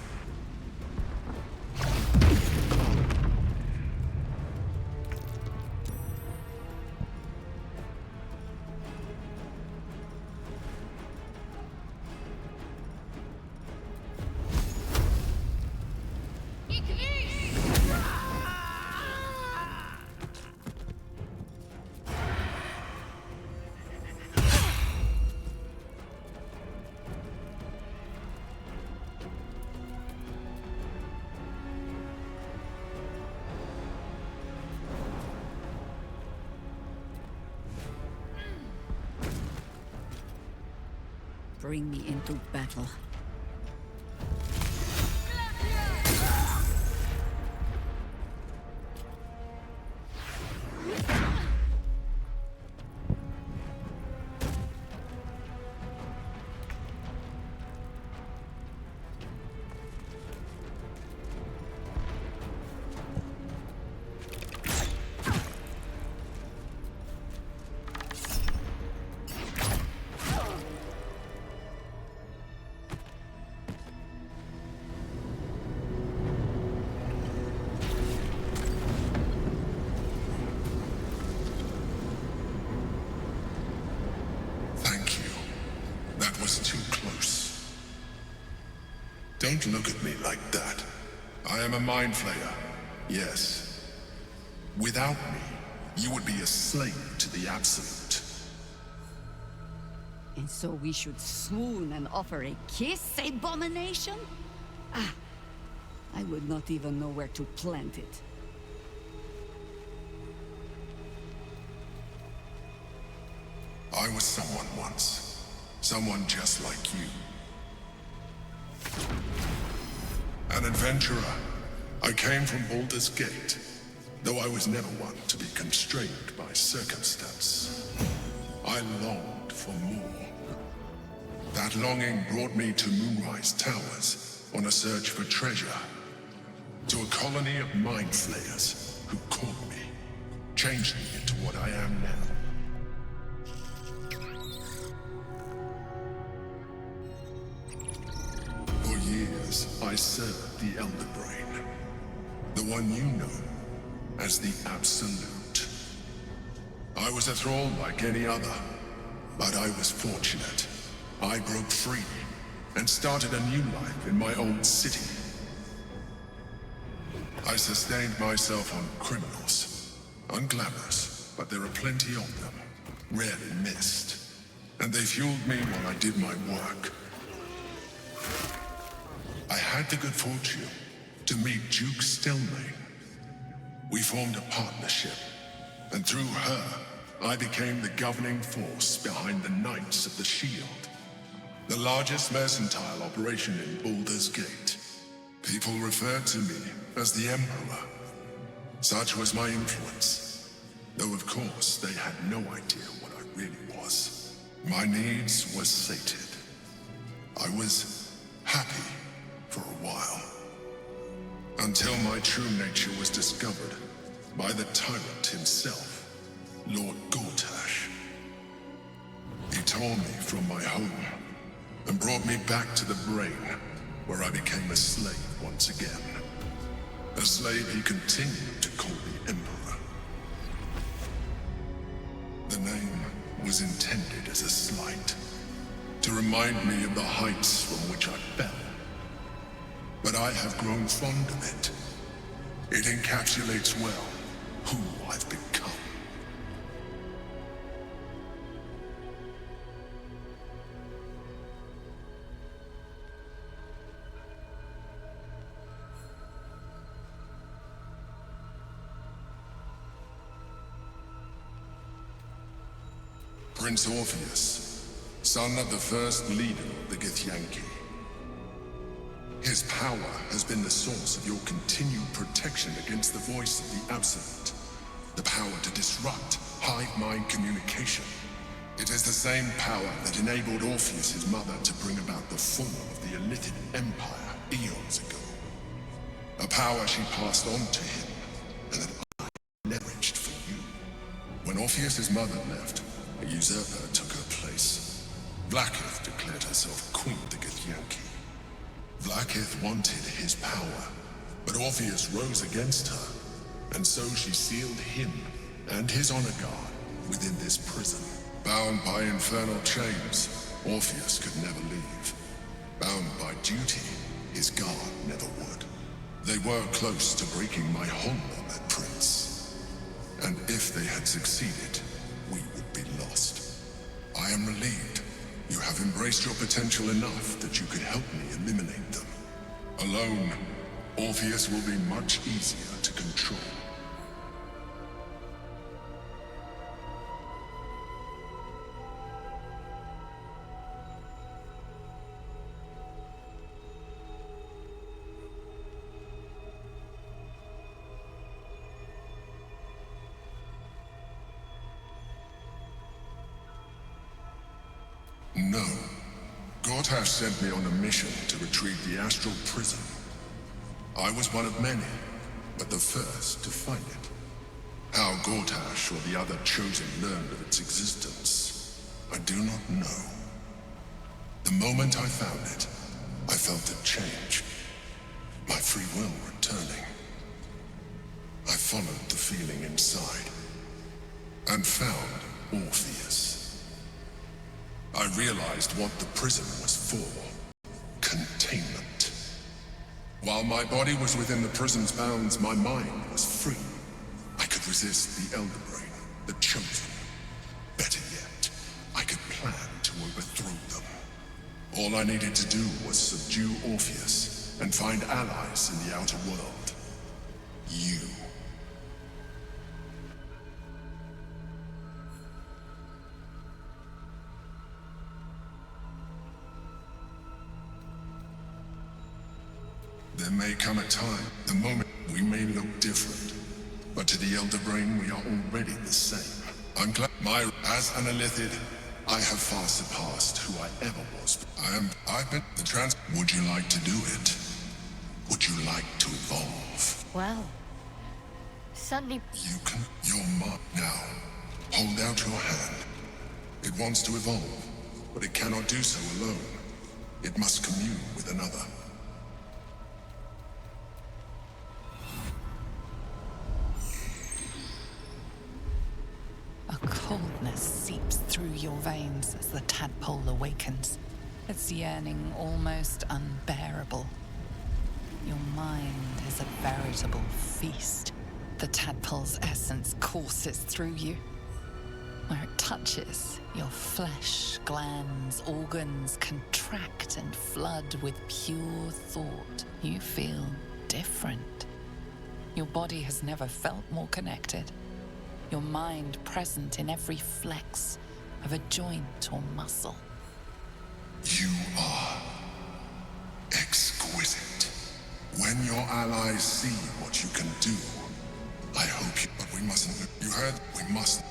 Bring me into battle. Don't look at me like that. I am a mind flayer, yes. Without me, you would be a slave to the Absolute. And so we should swoon and offer a kiss, abomination? Ah, I would not even know where to plant it. I was someone once. Someone just like you. An adventurer. I came from Baldur's Gate, though I was never one to be constrained by circumstance. I longed for more. That longing brought me to Moonrise Towers on a search for treasure. To a colony of mind flayers who caught me, changed me into what I am now. For years, I served the Elder Brain, the one you know as the Absolute. I was a thrall like any other, but I was fortunate. I broke free and started a new life in my own city. I sustained myself on criminals, unglamorous, but there are plenty of them, rarely missed, and they fueled me while I did my work. I had the good fortune to meet Duke Stelmane. We formed a partnership, and through her, I became the governing force behind the Knights of the Shield, the largest mercantile operation in Baldur's Gate. People referred to me as the Emperor. Such was my influence, though of course they had no idea what I really was. My needs were sated. I was happy for a while, until my true nature was discovered by the tyrant himself, Lord Gortash. He tore me from my home and brought me back to the Brain, where I became a slave once again. A slave he continued to call the Emperor. The name was intended as a slight, to remind me of the heights from which I fell. But I have grown fond of it. It encapsulates well who I've become. Prince Orpheus, son of the first leader of the Githyanki. His power has been the source of your continued protection against the voice of the Absolute. The power to disrupt hive mind communication. It is the same power that enabled Orpheus's mother to bring about the fall of the Elithid Empire eons ago. A power she passed on to him, and that I leveraged for you. When Orpheus's mother left, a usurper took her place. Blacketh declared herself Queen of the Githyanki. Blackith wanted his power, but Orpheus rose against her, and so she sealed him and his honor guard within this prison. Bound by infernal chains, Orpheus could never leave. Bound by duty, his guard never would. They were close to breaking my hold on that prince. And if they had succeeded, we would be lost. I am relieved. You have embraced your potential enough that you could help me eliminate them. Alone, Orpheus will be much easier to control. No. Gortash sent me on a mission to retrieve the astral prison. I was one of many, but the first to find it. How Gortash or the other chosen learned of its existence, I do not know. The moment I found it, I felt a change. My free will returning. I followed the feeling inside, and found Orpheus. I realized what the prison was for. Containment. While my body was within the prison's bounds, my mind was free. I could resist the Elder Brain, the Chosen. Better yet, I could plan to overthrow them. All I needed to do was subdue Orpheus and find allies in the outer world. You. There may come a time, the moment we may look different, but to the Elder Brain we are already the same. I'm glad as an Elithid, I have far surpassed who I ever was. I've been the trans. Would you like to do it? Would you like to evolve? Well, certainly. You can. Your mark now. Hold out your hand. It wants to evolve, but it cannot do so alone. It must commune with another. A coldness seeps through your veins as the tadpole awakens, its yearning almost unbearable. Your mind is a veritable feast. The tadpole's essence courses through you. Where it touches, your flesh, glands, organs contract and flood with pure thought. You feel different. Your body has never felt more connected. Your mind present in every flex of a joint or muscle. You are exquisite. When your allies see what you can do, I hope you... But we mustn't... You heard? We must...